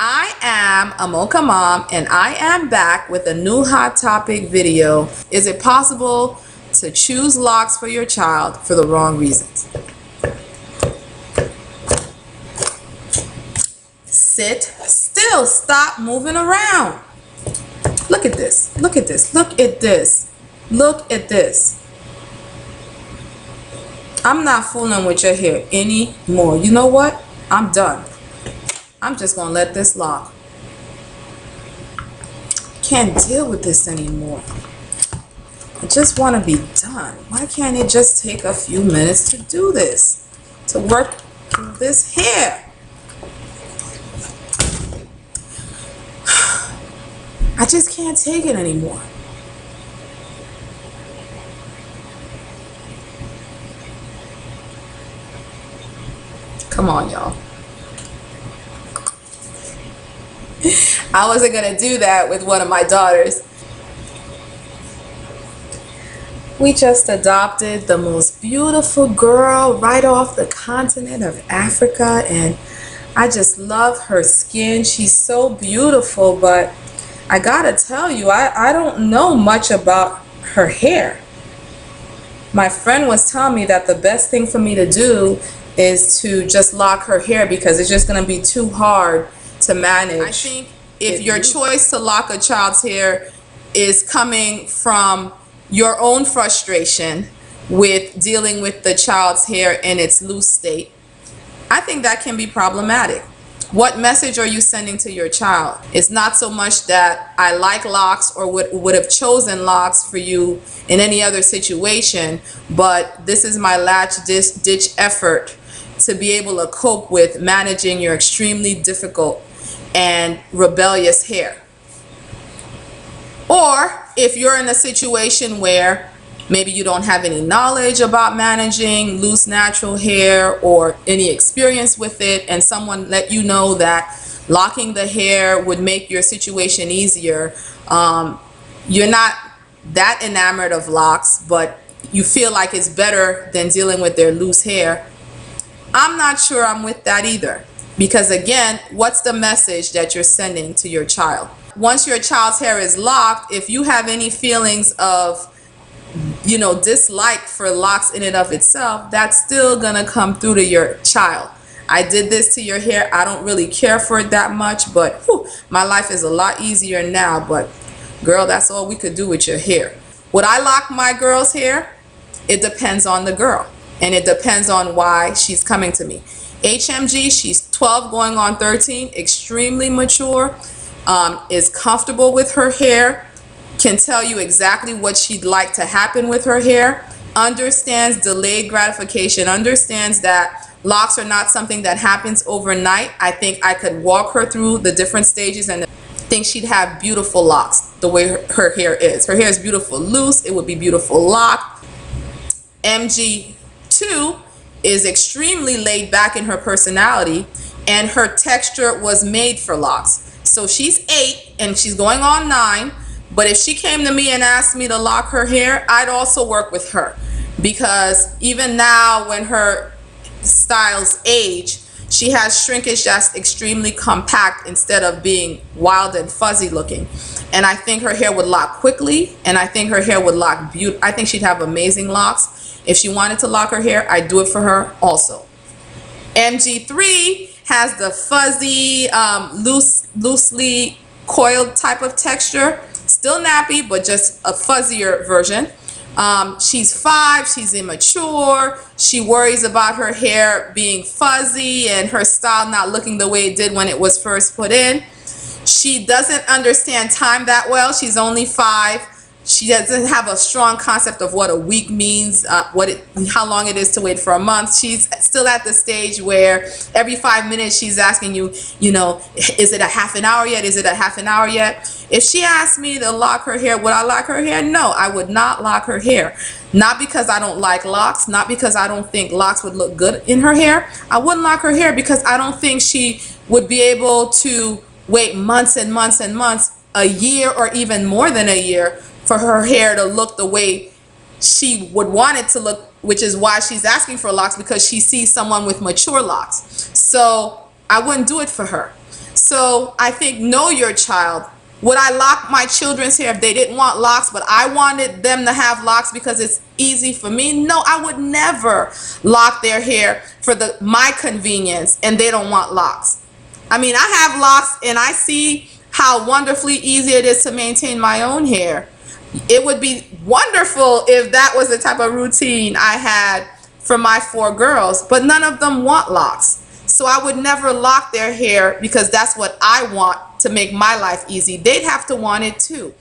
I am a Mocha Mom and I am back with a new hot topic video. Is it possible to choose locks for your child for the wrong reasons? Sit still. Stop moving around. Look at this. Look at this. Look at this. Look at this. I'm not fooling with your hair anymore. You know what? I'm done. I'm just gonna let this lock. Can't deal with this anymore. I just want to be done. Why can't it just take a few minutes to do this? To work through this hair? I just can't take it anymore. Come on, y'all. I wasn't gonna do that with one of my daughters. We just adopted the most beautiful girl right off the continent of Africa, and I just love her skin. She's so beautiful, but I gotta tell you, I don't know much about her hair. My friend was telling me that the best thing for me to do is to just lock her hair because it's just gonna be too hard to manage. I think if your choice to lock a child's hair is coming from your own frustration with dealing with the child's hair in its loose state, I think that can be problematic. What message are you sending to your child? It's not so much that I like locks or would have chosen locks for you in any other situation, but this is my last ditch effort to be able to cope with managing your extremely difficult and rebellious hair. Or if you're in a situation where maybe you don't have any knowledge about managing loose natural hair or any experience with it, and someone let you know that locking the hair would make your situation easier, you're not that enamored of locks, but you feel like it's better than dealing with their loose hair, I'm not sure I'm with that either. Because again, what's the message that you're sending to your child? Once your child's hair is locked, if you have any feelings of, dislike for locks in and of itself, that's still gonna come through to your child. I did this to your hair. I don't really care for it that much, but my life is a lot easier now. But girl, that's all we could do with your hair. Would I lock my girl's hair? It depends on the girl, and it depends on why she's coming to me. HMG, she's 12 going on 13, extremely mature, is comfortable with her hair, can tell you exactly what she'd like to happen with her hair, understands delayed gratification, understands that locks are not something that happens overnight. I think I could walk her through the different stages and think she'd have beautiful locks the way her hair is. Her hair is beautiful loose, it would be beautiful locked. MG2 is extremely laid back in her personality, and her texture was made for locks. So she's 8 and she's going on 9, but if she came to me and asked me to lock her hair, I'd also work with her, because even now when her styles age, she has shrinkage that's extremely compact instead of being wild and fuzzy looking. And I think her hair would lock quickly, and I think her hair would lock beautiful. I think she'd have amazing locks. If she wanted to lock her hair, I'd do it for her also. MG3 has the fuzzy, loosely coiled type of texture. Still nappy, but just a fuzzier version. She's 5, she's immature. She worries about her hair being fuzzy and her style not looking the way it did when it was first put in. She doesn't understand time that well. She's only 5. She doesn't have a strong concept of what a week means, how long it is to wait for a month. She's still at the stage where every 5 minutes she's asking you, is it a half an hour yet? Is it a half an hour yet? If she asked me to lock her hair, would I lock her hair? No, I would not lock her hair. Not because I don't like locks, not because I don't think locks would look good in her hair. I wouldn't lock her hair because I don't think she would be able to wait months and months and months, a year or even more than a year, for her hair to look the way she would want it to look, which is why she's asking for locks, because she sees someone with mature locks. So I wouldn't do it for her. So I think know your child. Would I lock my children's hair if they didn't want locks, but I wanted them to have locks because it's easy for me? No, I would never lock their hair for my convenience and they don't want locks. I mean, I have locks and I see how wonderfully easy it is to maintain my own hair. It would be wonderful if that was the type of routine I had for my 4 girls, but none of them want locks. So I would never lock their hair because that's what I want to make my life easy. They'd have to want it too.